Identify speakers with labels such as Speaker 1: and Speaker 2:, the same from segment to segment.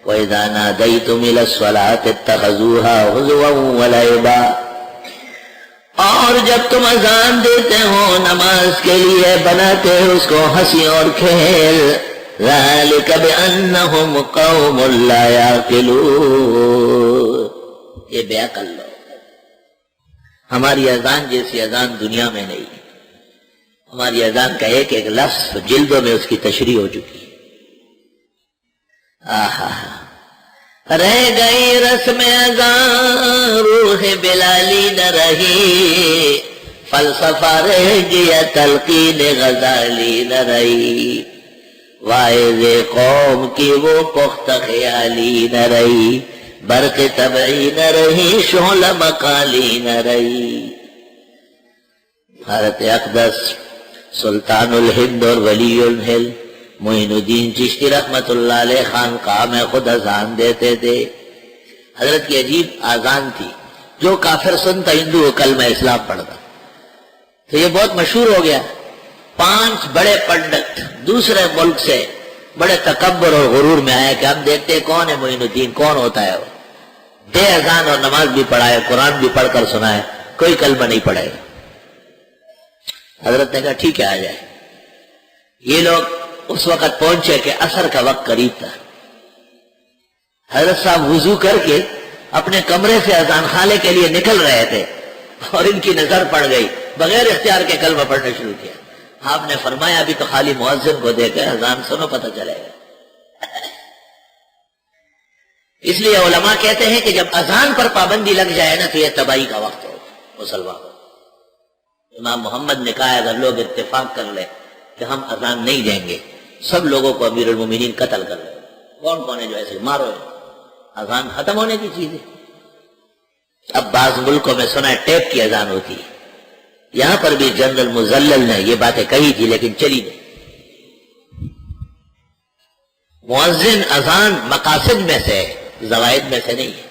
Speaker 1: وَإِذَا نَادَيْتُمْ إِلَى الصَّلَاةِ اتَّخَذُوهَا هُزُوًا وَلَعِبًا، اور جب تم اذان دیتے ہو نماز کے لیے بناتے ہو اس کو ہنسی اور کھیل. ذَلِكَ بِأَنَّهُمْ قَوْمٌ لَا يَعْقِلُونَ، یہ بے عقل لوگ. ہماری اذان جیسی اذان دنیا میں نہیں. ہماری اذان کا ایک ایک لفظ جلدوں میں اس کی تشریح ہو چکی ہے. آہا، رہ گئی رسم اذان روح بلالی نہ رہی، فلسفہ رہ گیا تلقین غزالی نہ رہی، واعظ قوم کی وہ پختہ خیالی نہ رہی، برق طبعی نہ رہی، شعلہ مقالی نہ رہی. حضرت اقدس سلطان الہند اور ولی الہند معین الدین چشتی رحمت اللہ علیہ خانقاہ میں خود اذان دیتے تھے. حضرت کی عجیب اذان تھی، جو کافر سنتا ہندو وہ کلمہ اسلام پڑھتا. تو یہ بہت مشہور ہو گیا. 5 بڑے پنڈت دوسرے ملک سے بڑے تکبر اور غرور میں آئے کہ ہم دیکھتے کون ہے معین الدین، کون ہوتا ہے وہ، بے اذان اور نماز بھی پڑھائے، قرآن بھی پڑھ کر سنائے، کوئی کلمہ نہیں پڑھے. حضرت نے کہا ٹھیک ہے آ جائے. یہ لوگ اس وقت پہنچے کہ عصر کا وقت قریب تھا. حضرت صاحب وضو کر کے اپنے کمرے سے اذان خانے کے لیے نکل رہے تھے اور ان کی نظر پڑ گئی، بغیر اختیار کے کلمہ پڑھنا شروع کیا. آپ نے فرمایا ابھی تو خالی مؤذن کو دے کر اذان سنو پتہ چلے گا. اس لیے علماء کہتے ہیں کہ جب اذان پر پابندی لگ جائے نا تو یہ تباہی کا وقت ہوگا مسلمانوں. امام محمد نے کہا اگر لوگ اتفاق کر لیں کہ ہم اذان نہیں دیں گے، سب لوگوں کو امیر المومنین قتل کر لیں. کون کون ہے جو ایسے مارو ہے، اذان ختم ہونے کی چیز ہے. اب بعض ملکوں میں سنا ہے ٹیپ کی اذان ہوتی ہے. یہاں پر بھی جنرل مزلل نے یہ باتیں کہی تھی لیکن چلی نہیں. مؤذن اذان مقاصد میں سے ہے، زوائد میں سے نہیں ہے.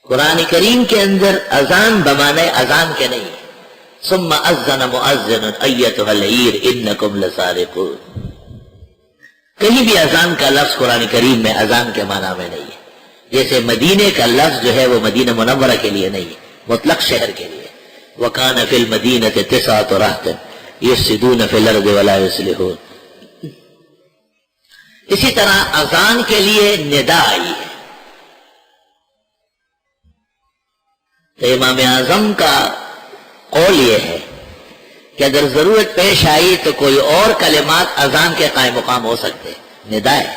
Speaker 1: قرآن کریم کے اندر اذان بمانے اذان کے نہیں ہے. ثم اذن مؤذن ایتها العیر انکم لسارقون. کہیں بھی اذان کا لفظ قرآن کریم میں اذان کے معنی میں نہیں ہے. جیسے مدینے کا لفظ جو ہے وہ مدینہ منورہ کے لیے نہیں ہے، مطلق شہر کے لیے. وَكَانَ فِي الْمَدِينَةِ 9 رَهْطٍ يُفْسِدُونَ فِي الْأَرْضِ وَلَا يُصْلِحُونَ. اسی طرح اذان کے لیے ندا آئی ہے. تو امام اعظم کا قول یہ ہے کہ اگر ضرورت پیش آئی تو کوئی اور کلمات اذان کے قائم مقام ہو سکتے، ندا ہے،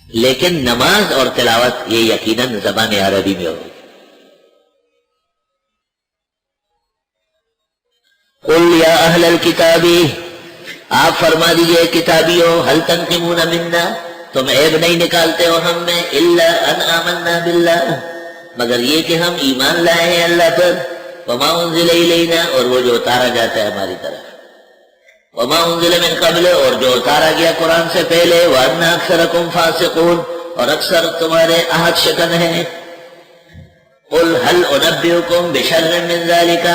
Speaker 1: لیکن نماز اور تلاوت یہ یقیناً زبان عربی میں ہوگی. قُلْ يَا أَهْلَ الْكِتَابِ، آپ فرما دیجئے کتابیوں، هَلْ تَنْقِمُونَ مِنَّا، تم عیب نہیں نکالتے ہو ہم میں، إِلَّا أَنْ آمَنَّا بِاللَّهِ، مگر یہ کہ ہم ایمان لائے ہیں اللہ پر، وَمَا أُنزِلَ إِلَيْنَا، اور وہ جو اتارا جاتا ہے ہماری طرف، وَمَا أُنزِلَ مِنْ قَبْلِ، اور جو اتارا گیا قرآن سے پہلے، وَأَنَّ أَكْثَرَكُمْ فَاسِقُونَ، اور اکثر تمہارے عہد شکن ہیں. قُلْ هَلْ أُنَبِّئُكُمْ بِشَرٍّ مِّن ذَلِكَ،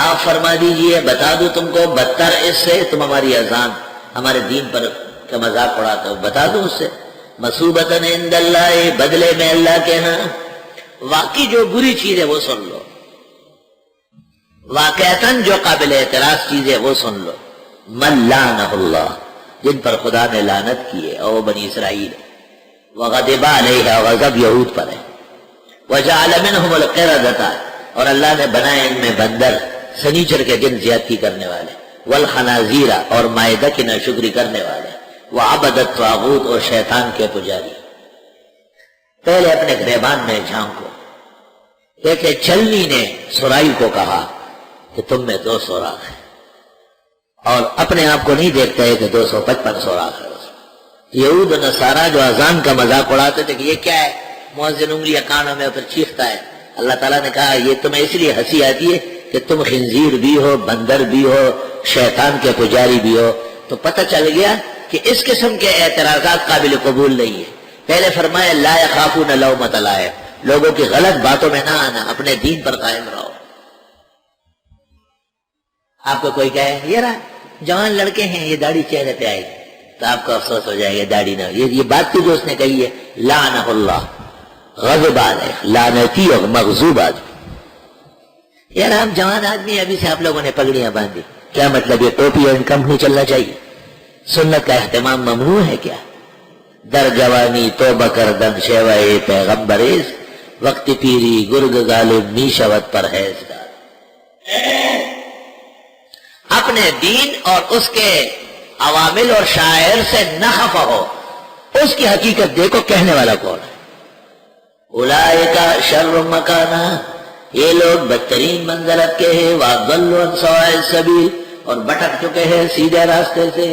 Speaker 1: آپ فرما دیجئے بتا دوں تم کو بدتر اس سے، تم ہماری اذان ہمارے دین پر کا مذاق اڑاتے ہو، بتا دوں اس سے، مصوبۃ عند اللہ، بدلے میں اللہ کے ہاں. واقعی جو بری چیز ہے وہ سن لو، واقعتاً جو قابل اعتراض چیز ہے وہ سن لو. من لعنہ اللہ، جن پر خدا نے لعنت کی ہے، او بنی اسرائیل، وغضب علیہ، غضب یہود پر ہے، وجعل منہم القردۃ، اور اللہ نے بنائے ان میں بندر، سنیچر کے دن زیادتی کرنے والے، والخنازیر، اور مائدہ کی ناشکری کرنے والے، وعبد الطاغوت، اور شیطان کے پجاری. پہلے اپنے گریبان میں جھانکو. دیکھے چلنی نے سرائی کو کہا کہ تم میں 2 سوراخ ہیں، اور اپنے آپ کو نہیں دیکھتا ہے کہ 255 سوراخ ہے. یہود و نصارہ جو اذان کا مذاق اڑاتے تھے کہ یہ کیا ہے، مؤذن انگلیاں کانوں میں پھر چیختا ہے. اللہ تعالیٰ نے کہا یہ تمہیں اس لیے ہنسی آتی ہے کہ تم خنزیر بھی ہو، بندر بھی ہو، شیطان کے پجاری بھی ہو. تو پتہ چل گیا کہ اس قسم کے اعتراضات قابل قبول نہیں ہے. پہلے فرمایا لا یخافون لومۃ لائم، لوگوں کی غلط باتوں میں نہ آنا، اپنے دین پر قائم رہو. آپ کو کوئی کہے یہ رہا جوان لڑکے ہیں، یہ داڑھی چہرے پہ آئے گی، تو آپ کو افسوس ہو جائے گا داڑھی نہ. یہ بات تھی جو اس نے کہی ہے لعنہ اللہ، غضب علیہ، لعنتی اور مغضوب آدمی. یار ہم جوان آدمی ابھی سے آپ لوگوں نے پگڑیاں باندھی، کیا مطلب یہ ٹوپی اور انکم نہیں چلنا چاہیے؟ سنت کا اہتمام ممنوع ہے کیا؟ در جوانی توبہ کردن شیوائے پیغمبریز، وقت پیری گرگ غالب می شود پرہیزگار. اپنے دین اور اس کے عوامل اور شاعر سے نہ خفا ہو، اس کی حقیقت دیکھو کہنے والا کون ہے. اولئک شر مکانا، یہ لوگ بدترین منزلت کے ہیں، وَأَضَلُّوا عَنْ سَوَاءِ السَّبِيلِ، اور بھٹک چکے ہیں سیدھے راستے سے.